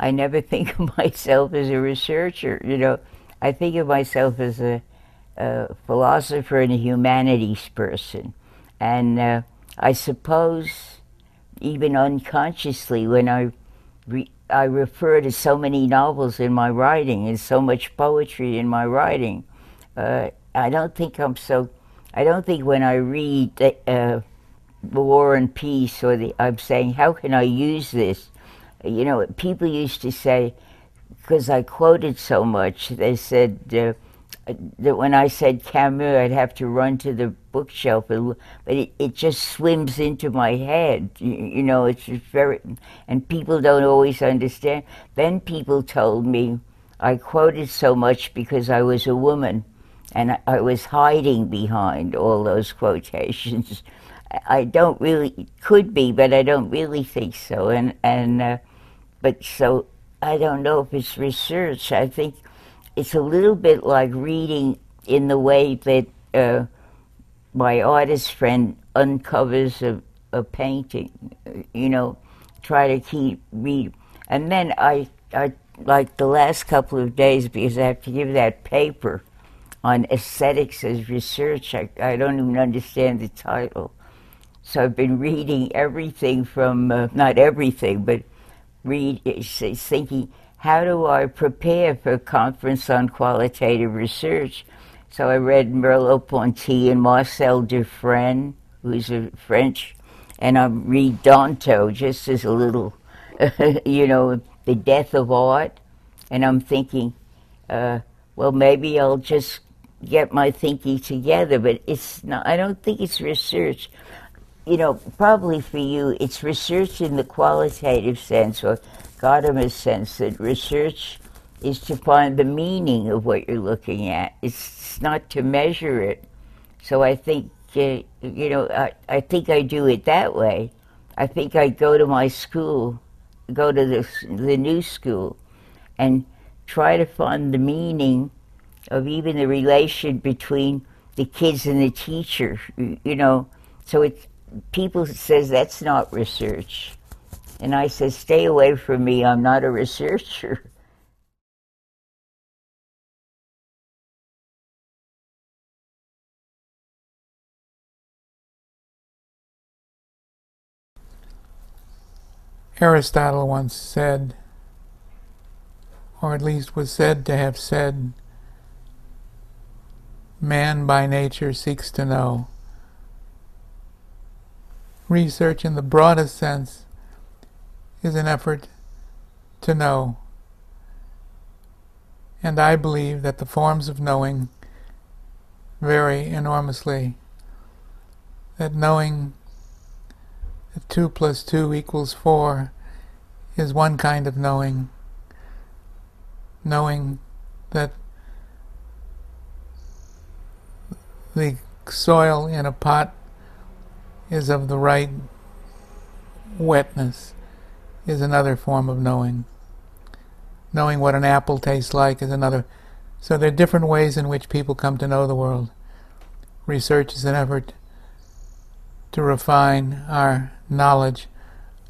I never think of myself as a researcher. I think of myself as a philosopher and a humanities person. And I suppose, even unconsciously, when I refer to so many novels in my writing and so much poetry in my writing, I don't think I'm so. I don't think when I read War and Peace, I'm saying, how can I use this? People used to say, because I quoted so much, they said that when I said Camus, I'd have to run to the bookshelf, but it just swims into my head. It's just very, and people don't always understand. Then people told me I quoted so much because I was a woman, and I was hiding behind all those quotations. I don't really, could be, but I don't really think so. But so I don't know if it's research. I think it's a little bit like reading in the way that my artist friend uncovers a painting, try to keep read. And then I like the last couple of days, because I have to give that paper on aesthetics as research. I don't even understand the title. So I've been reading everything from, not everything, but thinking, how do I prepare for a conference on qualitative research? So I read Merleau-Ponty and Marcel Dufresne, who's a French, and I read Danto just as a little, The Death of Art. And I'm thinking, well, maybe I'll just get my thinking together, but it's not, I don't think it's research. Probably for you, it's research in the qualitative sense or Gadamer's sense, that research is to find the meaning of what you're looking at. It's not to measure it. So I think, I think I do it that way. I think I go to my school, go to the new school, and try to find the meaning of even the relation between the kids and the teacher. So it's people says that's not research, and I says, stay away from me. I'm not a researcher. Aristotle once said, or at least was said to have said, man by nature seeks to know. Research in the broadest sense is an effort to know. And I believe that the forms of knowing vary enormously. That knowing that 2 plus 2 equals 4 is one kind of knowing. Knowing that the soil in a pot is of the right wetness is another form of knowing. Knowing what an apple tastes like is another. So there are different ways in which people come to know the world. Research is an effort to refine our knowledge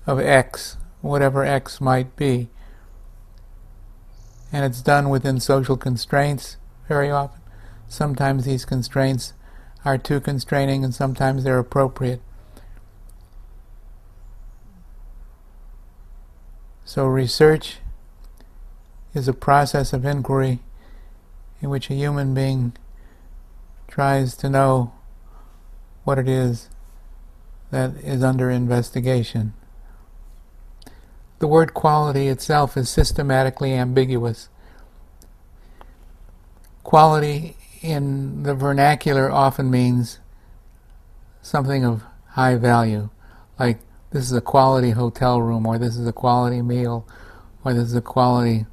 of X, whatever X might be. And it's done within social constraints very often. Sometimes these constraints are too constraining, and sometimes they're appropriate. So research is a process of inquiry in which a human being tries to know what it is that is under investigation. The word quality itself is systematically ambiguous. Quality in the vernacular often means something of high value, like this is a quality hotel room, or this is a quality meal, or this is a quality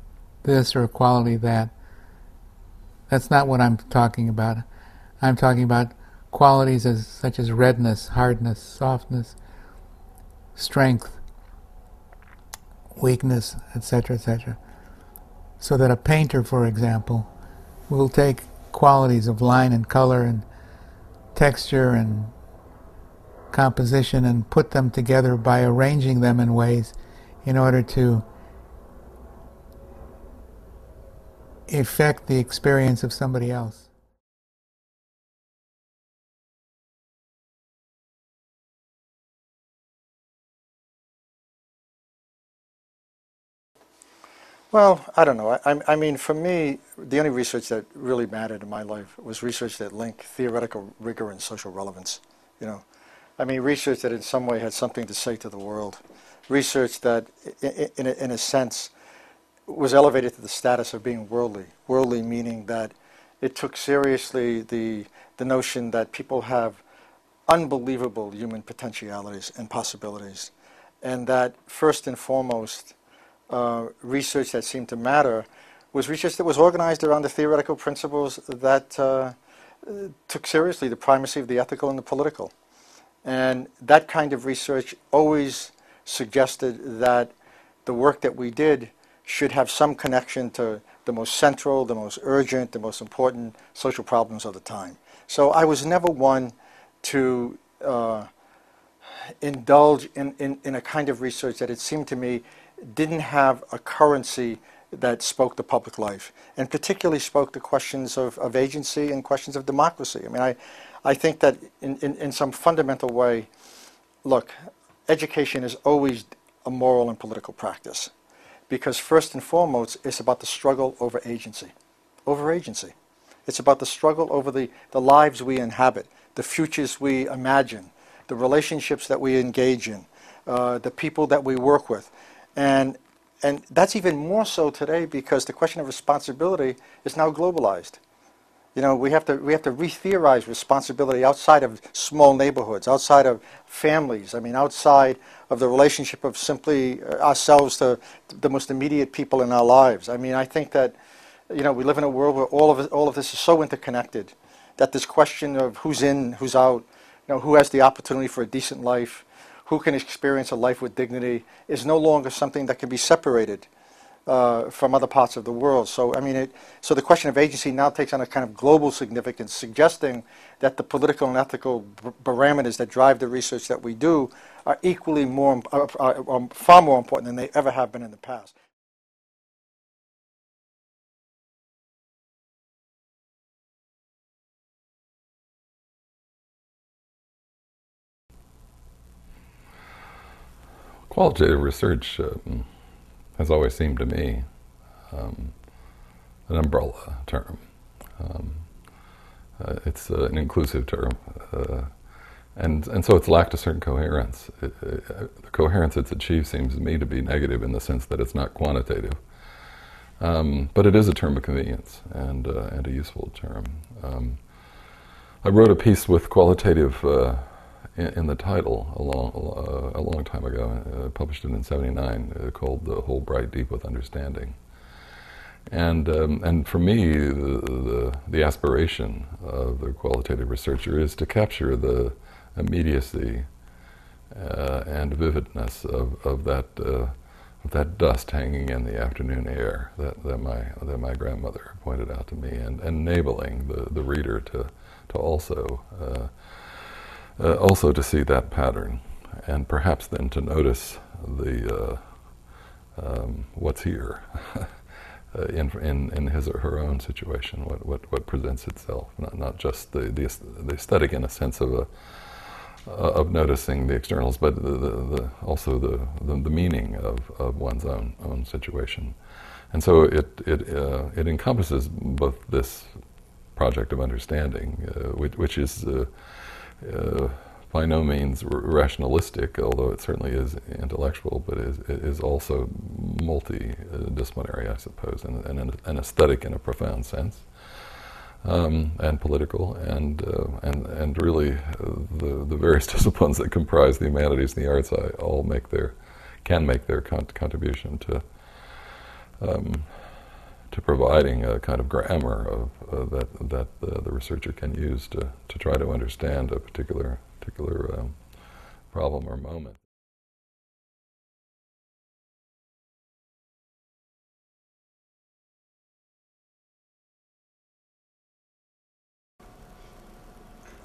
this or a quality that. That's not what I'm talking about. I'm talking about qualities such as redness, hardness, softness, strength, weakness, etc., etc. So that a painter, for example, will take qualities of line and color and texture and composition and put them together by arranging them in ways in order to affect the experience of somebody else? Well, I don't know. I mean, for me, the only research that really mattered in my life was research that linked theoretical rigor and social relevance. You know, I mean, research that in some way had something to say to the world. Research that, in a sense, was elevated to the status of being worldly. Worldly meaning that it took seriously the notion that people have unbelievable human potentialities and possibilities, and that first and foremost, research that seemed to matter was research that was organized around the theoretical principles that took seriously the primacy of the ethical and the political. And that kind of research always suggested that the work that we did should have some connection to the most central, the most urgent, the most important social problems of the time. So I was never one to indulge in a kind of research that it seemed to me didn't have a currency that spoke to public life, and particularly spoke to questions of agency and questions of democracy. I mean, I think that in some fundamental way, look, education is always a moral and political practice, because first and foremost, it's about the struggle over agency. Over agency. It's about the struggle over the lives we inhabit, the futures we imagine, the relationships that we engage in, the people that we work with. And that's even more so today because the question of responsibility is now globalized. You know, we have to re-theorize responsibility outside of small neighborhoods, outside of families. I mean, outside of the relationship of simply ourselves to the most immediate people in our lives. I mean, I think that, you know, we live in a world where all of this is so interconnected that this question of who's in, who's out, you know, who has the opportunity for a decent life, who can experience a life with dignity, is no longer something that can be separated from other parts of the world. So, I mean, so the question of agency now takes on a kind of global significance, suggesting that the political and ethical parameters that drive the research that we do are equally far more important than they ever have been in the past. Qualitative research has always seemed to me um, an umbrella term. Um, it's an inclusive term, and so it's lacked a certain coherence. The coherence it's achieved seems to me to be negative in the sense that it's not quantitative, but it is a term of convenience and a useful term. I wrote a piece with qualitative in the title a long time ago, published it in '79, called "The Whole Bright Deep with Understanding." And for me, the aspiration of the qualitative researcher is to capture the immediacy and vividness of that dust hanging in the afternoon air that my grandmother pointed out to me, and enabling the reader to also to see that pattern, and perhaps then to notice the what's here in his or her own situation, what presents itself, not just the aesthetic in a sense of noticing the externals, but also the meaning of one's own situation. And so it encompasses both this project of understanding, which is by no means rationalistic, although it certainly is intellectual, but is also multidisciplinary, I suppose, and aesthetic in a profound sense, and political, and really the various disciplines that comprise the humanities and the arts all can make their contribution to providing a kind of grammar that the researcher can use to try to understand a particular problem or moment.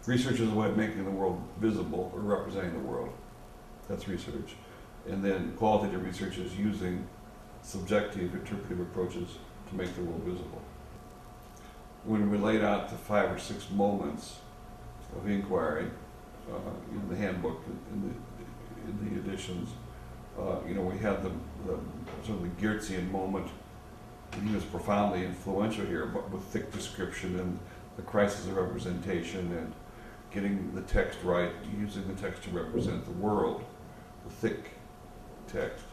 Research is a way of making the world visible or representing the world. That's research. And then qualitative research is using subjective, interpretive approaches to make the world visible. When we laid out the 5 or 6 moments of inquiry in the handbook, in the editions, we had the sort of the Geertzian moment. He was profoundly influential here, but with thick description and the crisis of representation and getting the text right, using the text to represent the world, the thick text.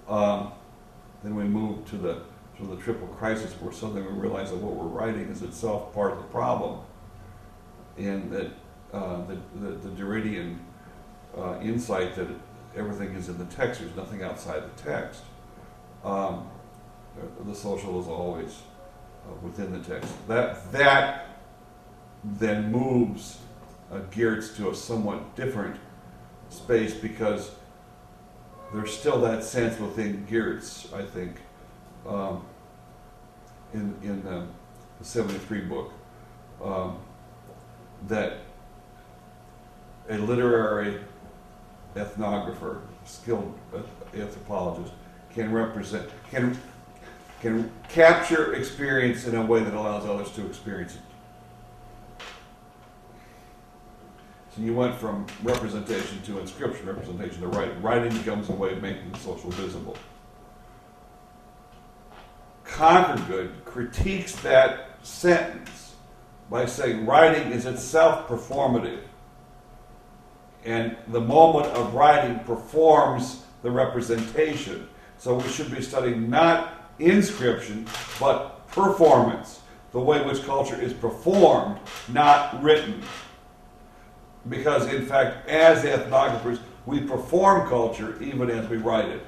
Then we moved to the sort of the triple crisis, where suddenly we realize that what we're writing is itself part of the problem, and that the Derridian insight that everything is in the text, there's nothing outside the text. The social is always within the text. That then moves Geertz to a somewhat different space, because there's still that sense within Geertz, I think, in the 73 book, that a literary ethnographer, skilled anthropologist, can capture experience in a way that allows others to experience it. So you went from representation to inscription, representation to writing. Writing becomes a way of making the social visible. Conquergood critiques that sentence by saying writing is itself performative, and the moment of writing performs the representation. So we should be studying not inscription, but performance, the way in which culture is performed, not written. Because in fact, as ethnographers, we perform culture even as we write it.